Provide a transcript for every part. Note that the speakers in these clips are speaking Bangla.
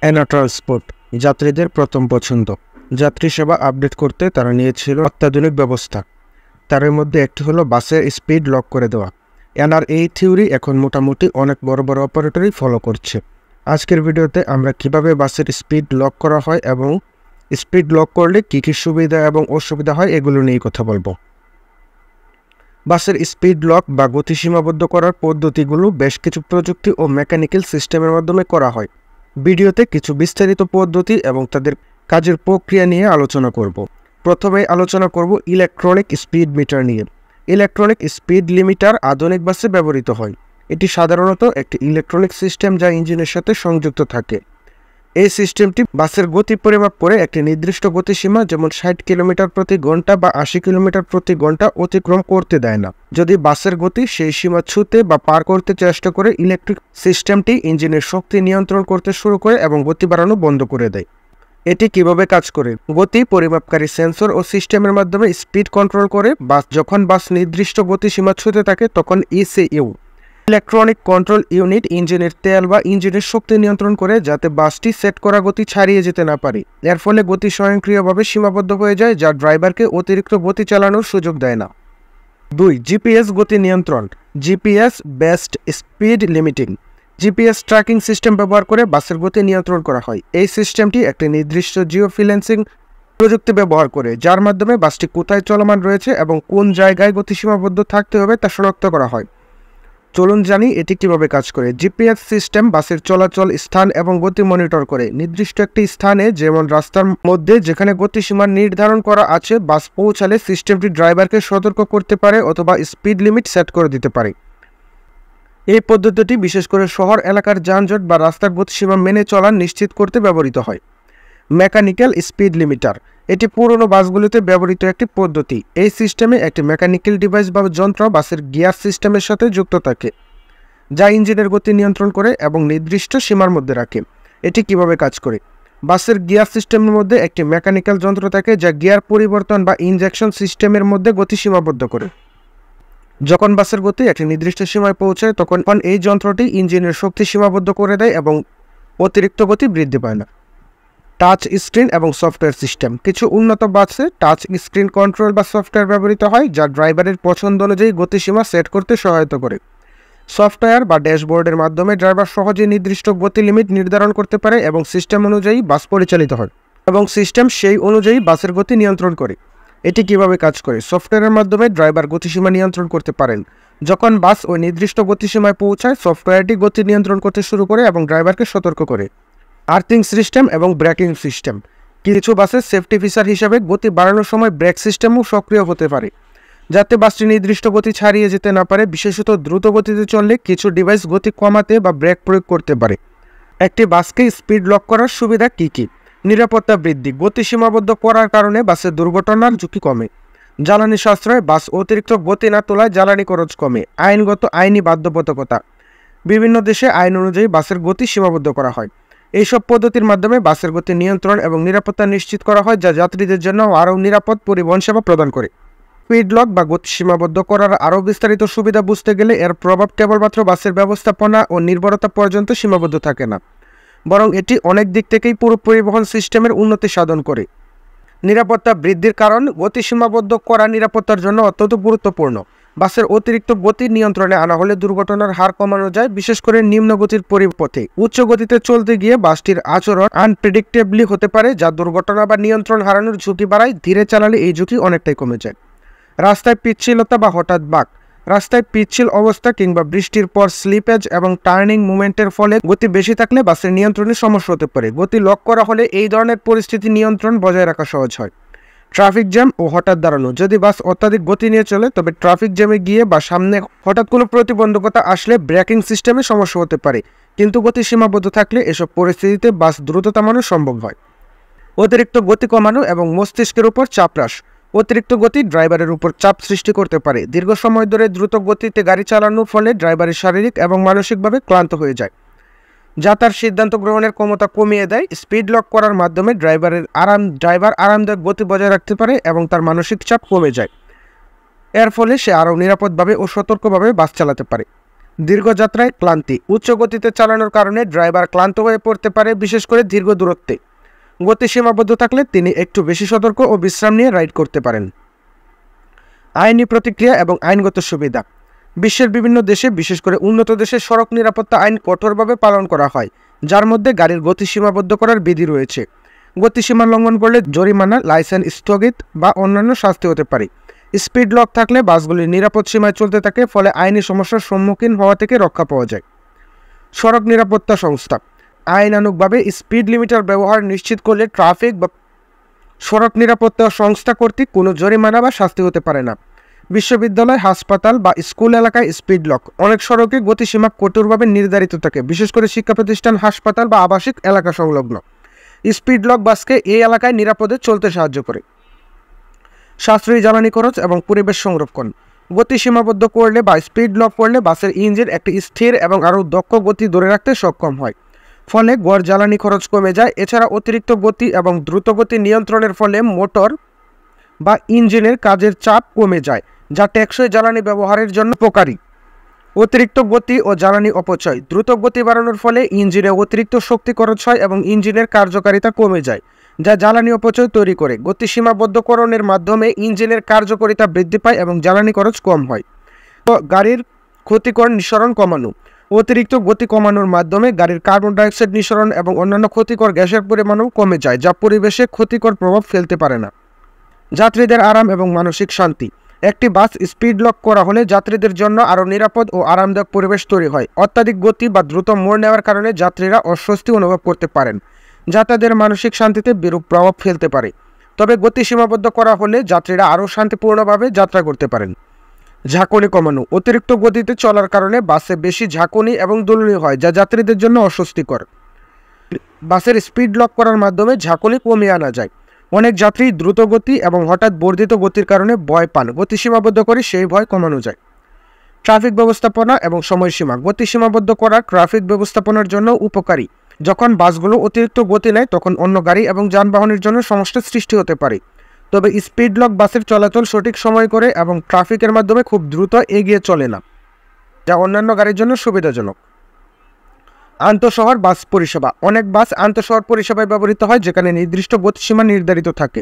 অ্যানা ট্রান্সপোর্ট যাত্রীদের প্রথম পছন্দ। যাত্রী সেবা আপডেট করতে তারা নিয়েছিল অত্যাধুনিক ব্যবস্থা। তার মধ্যে একটি হলো বাসের স্পিড লক করে দেওয়া। অ্যানার এই থিওরি এখন মোটামুটি অনেক বড় বড় অপারেটরই ফলো করছে। আজকের ভিডিওতে আমরা কিভাবে বাসের স্পিড লক করা হয় এবং স্পিড লক করলে কী কী সুবিধা এবং অসুবিধা হয় এগুলো নিয়ে কথা বলবো। বাসের স্পিড লক বা গতি সীমাবদ্ধ করার পদ্ধতিগুলো বেশ কিছু প্রযুক্তি ও মেকানিক্যাল সিস্টেমের মাধ্যমে করা হয়। ভিডিওতে কিছু বিস্তারিত পদ্ধতি এবং তাদের কাজের প্রক্রিয়া নিয়ে আলোচনা করব। প্রথমে আলোচনা করব ইলেকট্রনিক স্পিড মিটার নিয়ে। ইলেকট্রনিক স্পিড লিমিটার আধুনিক বাসে ব্যবহৃত হয়। এটি সাধারণত একটি ইলেকট্রনিক সিস্টেম যা ইঞ্জিনের সাথে সংযুক্ত থাকে। এই সিস্টেমটি বাসের গতি পরিমাপ করে একটি নির্দিষ্ট গতিসীমা যেমন 60 কিলোমিটার প্রতি ঘন্টা বা 80 কিলোমিটার প্রতি ঘন্টা অতিক্রম করতে দেয় না। যদি বাসের গতি সেই সীমা ছুঁতে বা পার করতে চেষ্টা করে, ইলেকট্রিক সিস্টেমটি ইঞ্জিনের শক্তি নিয়ন্ত্রণ করতে শুরু করে এবং গতি বাড়ানো বন্ধ করে দেয়। এটি কিভাবে কাজ করে? গতি পরিমাপকারী সেন্সর ও সিস্টেমের মাধ্যমে স্পিড কন্ট্রোল করে। যখন বাস নির্দিষ্ট গতিসীমা ছুঁতে থাকে তখন ইসিইউ ইলেকট্রনিক কন্ট্রোল ইউনিট ইঞ্জিনের তেল বা ইঞ্জিনের শক্তি নিয়ন্ত্রণ করে যাতে বাসটি সেট করা গতি ছাড়িয়ে যেতে না পারে। এর ফলে গতি স্বয়ংক্রিয়ভাবে সীমাবদ্ধ হয়ে যায়, যা ড্রাইভারকে অতিরিক্ত গতি চালানোর সুযোগ দেয় না। 2. জিপিএস গতি নিয়ন্ত্রণ। GPS based speed limiting. GPS tracking system ব্যবহার করে বাসের গতি নিয়ন্ত্রণ করা হয়। এই সিস্টেমটি একটি নির্দিষ্ট জিওফিলেন্সিং প্রযুক্তি ব্যবহার করে, যার মাধ্যমে বাসটি কোথায় চলমান রয়েছে এবং কোন জায়গায় গতি সীমাবদ্ধ থাকতে হবে তা শনাক্ত করা হয়। চলুন জানি এটি কিভাবে কাজ করে। জিপিএস সিস্টেম বাসের চলাচল স্থান এবং গতি মনিটর করে। নির্দিষ্ট একটি স্থানে, যেমন রাস্তার মধ্যে যেখানে গতিসীমা নির্ধারণ করা আছে, বাস পৌঁছালে সিস্টেমটি ড্রাইভারকে সতর্ক করতে পারে অথবা স্পিড লিমিট সেট করে দিতে পারে। এই পদ্ধতিটি বিশেষ করে শহর এলাকার যানজট বা রাস্তার গতিসীমা মেনে চলা নিশ্চিত করতে ব্যবহৃত হয়। Mechanical speed limiter. এটি পুরনো বাসগুলিতে ব্যবহৃত একটি পদ্ধতি। এই সিস্টেমে একটি মেকানিক্যাল ডিভাইস বা যন্ত্র বাসের গিয়ার সিস্টেমের সাথে যুক্ত থাকে, যা ইঞ্জিনের গতি নিয়ন্ত্রণ করে এবং নির্দিষ্ট সীমার মধ্যে রাখে। এটি কিভাবে কাজ করে? বাসের গিয়ার সিস্টেমের মধ্যে একটি মেকানিক্যাল যন্ত্র থাকে যা গিয়ার পরিবর্তন বা ইনজেকশন সিস্টেমের মধ্যে গতি সীমাবদ্ধ করে। যখন বাসের গতি একটি নির্দিষ্ট সীমায় পৌঁছায় তখন এই যন্ত্রটি ইঞ্জিনের শক্তি সীমাবদ্ধ করে দেয় এবং অতিরিক্ত গতি বৃদ্ধি পায় না। টাচ স্ক্রিন এবং সফটওয়্যার সিস্টেম। কিছু উন্নত বাসে টাচ স্ক্রিন কন্ট্রোল বা সফটওয়্যার ব্যবহৃত হয়, যা ড্রাইভারের পছন্দ অনুযায়ী গতিসীমা সেট করতে সহায়তা করে। সফটওয়্যার বা ড্যাশবোর্ডের মাধ্যমে ড্রাইভার সহজেই নির্দিষ্ট গতি লিমিট নির্ধারণ করতে পারে এবং সিস্টেম অনুযায়ী বাস পরিচালিত হয় এবং সিস্টেম সেই অনুযায়ী বাসের গতি নিয়ন্ত্রণ করে। এটি কিভাবে কাজ করে? সফটওয়্যারের মাধ্যমে ড্রাইভার গতিসীমা নিয়ন্ত্রণ করতে পারেন। যখন বাস ওই নির্দিষ্ট গতিসীমায় পৌঁছায়, সফটওয়্যারটি গতি নিয়ন্ত্রণ করতে শুরু করে এবং ড্রাইভারকে সতর্ক করে। আর্থিং সিস্টেম এবং ব্রেকিং সিস্টেম। কিছু বাসের সেফটি ফিচার হিসাবে গতি বাড়ানোর সময় ব্রেক সিস্টেমও সক্রিয় হতে পারে, যাতে বাসটি নির্দিষ্ট গতি ছাড়িয়ে যেতে না পারে। বিশেষত দ্রুত গতিতে চললে কিছু ডিভাইস গতি কমাতে বা ব্রেক প্রয়োগ করতে পারে। একটি বাসকে স্পিড লক করার সুবিধা কী কী? নিরাপত্তা বৃদ্ধি। গতি সীমাবদ্ধ করার কারণে বাসের দুর্ঘটনার ঝুঁকি কমে। জ্বালানি সাশ্রয়। বাস অতিরিক্ত গতি না তোলায় জ্বালানি খরচ কমে। আইনি বাধ্যবাধকতা। বিভিন্ন দেশে আইন অনুযায়ী বাসের গতি সীমাবদ্ধ করা হয়। এইসব পদ্ধতির মাধ্যমে বাসের গতি নিয়ন্ত্রণ এবং নিরাপত্তা নিশ্চিত করা হয়, যা যাত্রীদের জন্য আরও নিরাপদ পরিবহন সেবা প্রদান করে। স্পিড লক বা গতি সীমাবদ্ধ করার আরও বিস্তারিত সুবিধা বুঝতে গেলে এর প্রভাব কেবলমাত্র বাসের ব্যবস্থাপনা ও নির্ভরতা পর্যন্ত সীমাবদ্ধ থাকে না, বরং এটি অনেক দিক থেকেই পুরো পরিবহন সিস্টেমের উন্নতি সাধন করে। নিরাপত্তা বৃদ্ধির কারণ। গতি সীমাবদ্ধ করা নিরাপত্তার জন্য অত্যন্ত গুরুত্বপূর্ণ। বাসের অতিরিক্ত গতি নিয়ন্ত্রণে আনা হলে দুর্ঘটনার হার কমানো যায়, বিশেষ করে নিম্ন গতির পরিপথে। উচ্চ গতিতে চলতে গিয়ে বাসটির আচরণ আনপ্রেডিক্টেবলি হতে পারে, যা দুর্ঘটনা বা নিয়ন্ত্রণ হারানোর ঝুঁকি বাড়ায়। ধীরে চালালে এই ঝুঁকি অনেকটাই কমে যায়। রাস্তায় পিচ্ছিলতা বা হঠাৎ বাঁক। রাস্তায় পিচ্ছিল অবস্থা কিংবা বৃষ্টির পর স্লিপেজ এবং টার্নিং মুভমেন্টের ফলে গতি বেশি থাকলে বাসের নিয়ন্ত্রণে সমস্যা হতে পারে। গতি লক করা হলে এই ধরনের পরিস্থিতি নিয়ন্ত্রণ বজায় রাখা সহজ হয়। ট্রাফিক জ্যাম ও হঠাৎ দাঁড়ানো। যদি বাস অত্যাধিক গতি নিয়ে চলে তবে ট্রাফিক জ্যামে গিয়ে বা সামনে হঠাৎ কোনো প্রতিবন্ধকতা আসলে ব্রেকিং সিস্টেমে সমস্যা হতে পারে, কিন্তু গতি সীমাবদ্ধ থাকলে এসব পরিস্থিতিতে বাস দ্রুত থামানো সম্ভব হয়। অতিরিক্ত গতি কমানো এবং মস্তিষ্কের উপর চাপ হ্রাস। অতিরিক্ত গতি ড্রাইভারের উপর চাপ সৃষ্টি করতে পারে। দীর্ঘ সময় ধরে দ্রুত গতিতে গাড়ি চালানোর ফলে ড্রাইভারের শারীরিক এবং মানসিকভাবে ক্লান্ত হয়ে যায়, যা তার সিদ্ধান্ত গ্রহণের ক্ষমতা কমিয়ে দেয়। স্পিড লক করার মাধ্যমে ড্রাইভার আরামদায়ক গতি বজায় রাখতে পারে এবং তার মানসিক চাপ কমে যায়। এর ফলে সে আরও নিরাপদভাবে ও সতর্কভাবে বাস চালাতে পারে। দীর্ঘ যাত্রায় ক্লান্তি। উচ্চ গতিতে চালানোর কারণে ড্রাইভার ক্লান্ত হয়ে পড়তে পারে, বিশেষ করে দীর্ঘ দূরত্বে। গতি সীমাবদ্ধ থাকলে তিনি একটু বেশি সতর্ক ও বিশ্রাম নিয়ে রাইড করতে পারেন। আইনি প্রতিক্রিয়া এবং আইনগত সুবিধা। বিশ্বের বিভিন্ন দেশে, বিশেষ করে উন্নত দেশে সড়ক নিরাপত্তা আইন কঠোরভাবে পালন করা হয়, যার মধ্যে গাড়ির গতি সীমাবদ্ধ করার বিধি রয়েছে। গতিসীমা লঙ্ঘন করলে জরিমানা, লাইসেন্স স্থগিত বা অন্যান্য শাস্তি হতে পারে। স্পিড লক থাকলে বাসগুলি নিরাপদ সীমায় চলতে থাকে, ফলে আইনি সমস্যার সম্মুখীন হওয়া থেকে রক্ষা পাওয়া যায়। সড়ক নিরাপত্তা সংস্থা আইনানুগভাবে স্পিড লিমিটার ব্যবহার নিশ্চিত করলে ট্রাফিক বা সড়ক নিরাপত্তা সংস্থা কর্তৃক কোনো জরিমানা বা শাস্তি হতে পারে না। বিশ্ববিদ্যালয়, হাসপাতাল বা স্কুল এলাকায় স্পিড লক। অনেক সড়কে গতিসীমা কঠোরভাবে নির্ধারিত থাকে, বিশেষ করে শিক্ষা প্রতিষ্ঠান, হাসপাতাল বা আবাসিক এলাকা সংলগ্ন। স্পিড লক বাসকে এই এলাকায় নিরাপদে চলতে সাহায্য করে। সাশ্রয়ী জ্বালানি খরচ এবং পরিবেশ সংরক্ষণ। গতি সীমাবদ্ধ করলে বা স্পিড লক করলে বাসের ইঞ্জিন একটি স্থির এবং আরও দক্ষ গতি ধরে রাখতে সক্ষম হয়, ফলে গড় জ্বালানি খরচ কমে যায়। এছাড়া অতিরিক্ত গতি এবং দ্রুত গতি নিয়ন্ত্রণের ফলে মোটর বা ইঞ্জিনের কাজের চাপ কমে যায়, যা টেকসই জ্বালানি ব্যবহারের জন্য উপকারী। অতিরিক্ত গতি ও জ্বালানি অপচয়। দ্রুত গতি বাড়ানোর ফলে ইঞ্জিনে অতিরিক্ত শক্তি খরচ হয় এবং ইঞ্জিনের কার্যকারিতা কমে যায়, যা জ্বালানি অপচয় তৈরি করে। গতি সীমাবদ্ধকরণের মাধ্যমে ইঞ্জিনের কার্যকারিতা বৃদ্ধি পায় এবং জ্বালানি খরচ কম হয়। গাড়ির ক্ষতিকর নিঃসরণ কমানো। অতিরিক্ত গতি কমানোর মাধ্যমে গাড়ির কার্বন ডাইঅক্সাইড নিঃসরণ এবং অন্যান্য ক্ষতিকর গ্যাসের পরিমাণও কমে যায়, যা পরিবেশে ক্ষতিকর প্রভাব ফেলতে পারে না। যাত্রীদের আরাম এবং মানসিক শান্তি। একটি বাস স্পিড লক করা হলে যাত্রীদের জন্য আরও নিরাপদ ও আরামদায়ক পরিবেশ তৈরি হয়। অত্যাধিক গতি বা দ্রুত মোড় নেওয়ার কারণে যাত্রীরা অস্বস্তি অনুভব করতে পারেন, যা তাদের মানসিক শান্তিতে বিরূপ প্রভাব ফেলতে পারে। তবে গতি সীমাবদ্ধ করা হলে যাত্রীরা আরও শান্তিপূর্ণভাবে যাত্রা করতে পারেন। ঝাঁকুনি কমানো। অতিরিক্ত গতিতে চলার কারণে বাসে বেশি ঝাঁকুনি এবং দুলনি হয়, যা যাত্রীদের জন্য অস্বস্তিকর। বাসের স্পিড লক করার মাধ্যমে ঝাঁকুনি কমিয়ে আনা যায়। অনেক যাত্রী দ্রুত গতি এবং হঠাৎ বর্ধিত গতির কারণে ভয় পান, গতি সীমাবদ্ধ করে সেই ভয় কমানো যায়। ট্রাফিক ব্যবস্থাপনা এবং সময়সীমা। গতি সীমাবদ্ধ করা ট্রাফিক ব্যবস্থাপনার জন্য উপকারী। যখন বাসগুলো অতিরিক্ত গতি নেয় তখন অন্য গাড়ি এবং যানবাহনের জন্য সমস্যার সৃষ্টি হতে পারে। তবে স্পিড লক বাসের চলাচল সঠিক সময় করে এবং ট্রাফিকের মাধ্যমে খুব দ্রুত এগিয়ে চলে না, যা অন্যান্য গাড়ির জন্য সুবিধাজনক। আন্তঃশহর বাস পরিষেবা। অনেক বাস আন্তঃশহর পরিষেবায় ব্যবহৃত হয়, যেখানে নির্দিষ্ট গতিসীমা নির্ধারিত থাকে।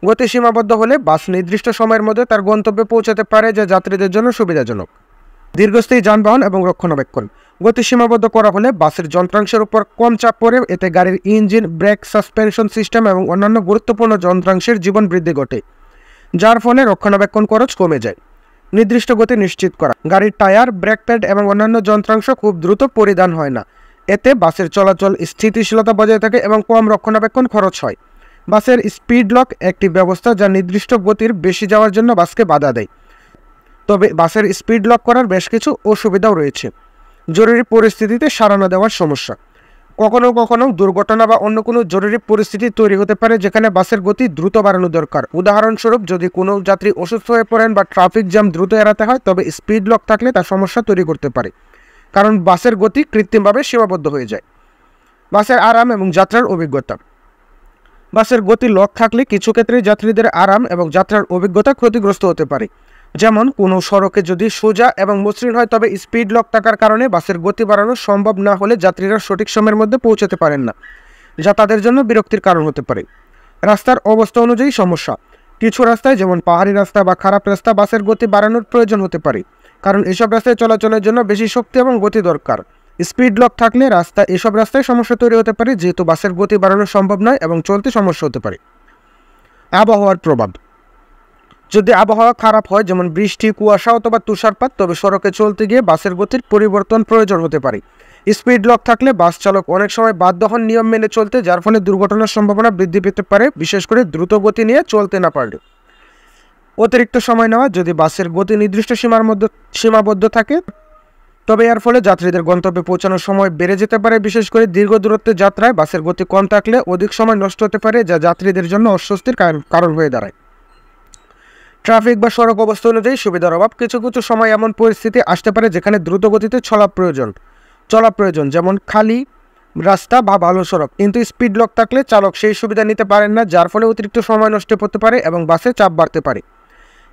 গতি সীমাবদ্ধ হলে বাস নির্দিষ্ট সময়ের মধ্যে তার গন্তব্যে পৌঁছাতে পারে, যা যাত্রীদের জন্য সুবিধাজনক। দীর্ঘস্থায়ী যানবাহন এবং রক্ষণাবেক্ষণ। গতি সীমাবদ্ধ করা হলে বাসের যন্ত্রাংশের উপর কম চাপ পড়ে, এতে গাড়ির ইঞ্জিন, ব্রেক, সাসপেনশন সিস্টেম এবং অন্যান্য গুরুত্বপূর্ণ যন্ত্রাংশের জীবন বৃদ্ধি ঘটে, যার ফলে রক্ষণাবেক্ষণ খরচ কমে যায়। নির্দিষ্ট গতি নিশ্চিত করা। গাড়ির টায়ার, ব্রেক প্যাড এবং অন্যান্য যন্ত্রাংশ খুব দ্রুত পরিধান হয় না, এতে বাসের চলাচল স্থিতিশীলতা বজায় থাকে এবং কম রক্ষণাবেক্ষণ খরচ হয়। বাসের স্পিড লক একটি ব্যবস্থা যা নির্দিষ্ট গতির বেশি যাওয়ার জন্য বাসকে বাধা দেয়। তবে বাসের স্পিড লক করার বেশ কিছু অসুবিধাও রয়েছে। জরুরি পরিস্থিতিতে সাড়া দেওয়ার সমস্যা। কখনো কখনো দুর্ঘটনা বা অন্য কোনো জরুরি পরিস্থিতি তৈরি হতে পারে যেখানে বাসের গতি দ্রুত বাড়ানো দরকার। উদাহরণস্বরূপ, যদি কোনো যাত্রী অসুস্থ হয়ে পড়েন বা ট্রাফিক জ্যাম দ্রুত এড়াতে হয়, তবে স্পিড লক থাকলে তা সমস্যা তৈরি করতে পারে, কারণ বাসের গতি কৃত্রিমভাবে সীমাবদ্ধ হয়ে যায়। বাসের আরাম এবং যাত্রার অভিজ্ঞতা। বাসের গতি লক থাকলে কিছু ক্ষেত্রে যাত্রীদের আরাম এবং যাত্রার অভিজ্ঞতা ক্ষতিগ্রস্ত হতে পারে। যেমন, কোনো সড়কে যদি সোজা এবং মসৃণ হয় তবে স্পিড লক থাকার কারণে বাসের গতি বাড়ানো সম্ভব না হলে যাত্রীরা সঠিক সময়ের মধ্যে পৌঁছাতে পারেন না, যা তাদের জন্য বিরক্তির কারণ হতে পারে। রাস্তার অবস্থা অনুযায়ী সমস্যা। কিছু রাস্তায়, যেমন পাহাড়ি রাস্তা বা খারাপ রাস্তা, বাসের গতি বাড়ানোর প্রয়োজন হতে পারে, কারণ এসব রাস্তায় চলাচলের জন্য বেশি শক্তি এবং গতি দরকার। স্পিড লক থাকলে এসব রাস্তায় সমস্যা তৈরি হতে পারে, যেহেতু বাসের গতি বাড়ানো সম্ভব নয় এবং চলতে সমস্যা হতে পারে। আবহাওয়ার প্রভাব। যদি আবহাওয়া খারাপ হয়, যেমন বৃষ্টি, কুয়াশা অথবা তুষারপাত, তবে সড়কে চলতে গিয়ে বাসের গতির পরিবর্তন প্রয়োজন হতে পারে। স্পিড লক থাকলে বাস চালক অনেক সময় বাধ্য হন নিয়ম মেনে চলতে, যার ফলে দুর্ঘটনার সম্ভাবনা বৃদ্ধি পেতে পারে, বিশেষ করে দ্রুত গতি নিয়ে চলতে না পারলে। অতিরিক্ত সময় নেওয়া। যদি বাসের গতি নির্দিষ্ট সীমাবদ্ধ থাকে, তবে এর ফলে যাত্রীদের গন্তব্যে পৌঁছানোর সময় বেড়ে যেতে পারে। বিশেষ করে দীর্ঘ দূরত্বের যাত্রায় বাসের গতি কম থাকলে অধিক সময় নষ্ট হতে পারে, যা যাত্রীদের জন্য অস্বস্তির কারণ হয়ে দাঁড়ায়। ট্রাফিক বা সড়ক অবস্থা অনুযায়ী সুবিধার অভাব। কিছু কিছু সময় এমন পরিস্থিতি আসতে পারে যেখানে দ্রুত গতিতে চলা প্রয়োজন, যেমন খালি রাস্তা বা ভালো সড়ক, কিন্তু স্পিড লক থাকলে চালক সেই সুবিধা নিতে পারেন না, যার ফলে অতিরিক্ত সময় নষ্ট হতে পারে এবং বাসে চাপ বাড়তে পারে।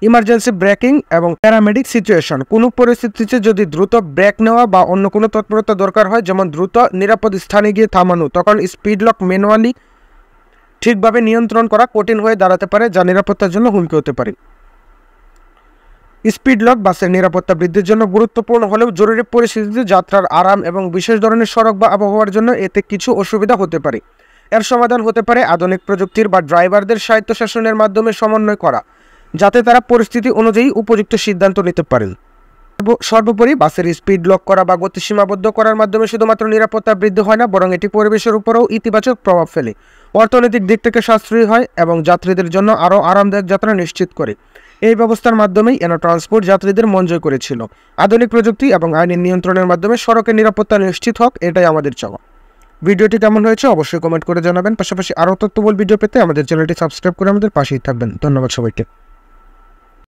ইমার্জেন্সি ব্রেকিং এবং প্যারামেডিক সিচুয়েশন। কোনো পরিস্থিতিতে যদি দ্রুত ব্রেক নেওয়া বা অন্য কোনো তৎপরতা দরকার হয়, যেমন দ্রুত নিরাপদ স্থানে গিয়ে থামানো, তখন স্পিড লক ম্যানুয়ালি ঠিকভাবে নিয়ন্ত্রণ করা কঠিন হয়ে দাঁড়াতে পারে, যা নিরাপত্তার জন্য হুমকি হতে পারে। স্পিড লক বাসের নিরাপত্তা বৃদ্ধির জন্য গুরুত্বপূর্ণ হলেও জরুরি পরিস্থিতিতে যাত্রার আরাম এবং বিশেষ ধরনের সড়ক বা আবহাওয়ার জন্য এতে কিছু অসুবিধা হতে পারে। এর সমাধান হতে পারে আধুনিক প্রযুক্তির বা ড্রাইভারদের স্বায়ত্তশাসনের মাধ্যমে সমন্বয় করা, যাতে তারা পরিস্থিতি অনুযায়ী উপযুক্ত সিদ্ধান্ত নিতে পারেন। সর্বোপরি বাসের স্পিড লক করা বা গতি সীমাবদ্ধ করার মাধ্যমে শুধুমাত্র নিরাপত্তা বৃদ্ধি হয় না, বরং এটি পরিবেশের উপরেও ইতিবাচক প্রভাব ফেলে, অর্থনৈতিক দিক থেকে সাশ্রয়ী হয় এবং যাত্রীদের জন্য আরও আরামদায়ক যাত্রা নিশ্চিত করে। এই ব্যবস্থার মাধ্যমেই এনা ট্রান্সপোর্ট যাত্রীদের মন জয় করেছিল। আধুনিক প্রযুক্তি এবং আইনের নিয়ন্ত্রণের মাধ্যমে সড়কের নিরাপত্তা নিশ্চিত হোক, এটাই আমাদের চাওয়া। ভিডিওটি কেমন হয়েছে অবশ্যই কমেন্ট করে জানাবেন। পাশাপাশি আরও তথ্যবহুল ভিডিও পেতে আমাদের চ্যানেলটি সাবস্ক্রাইব করে আমাদের পাশেই থাকবেন। ধন্যবাদ সবাইকে।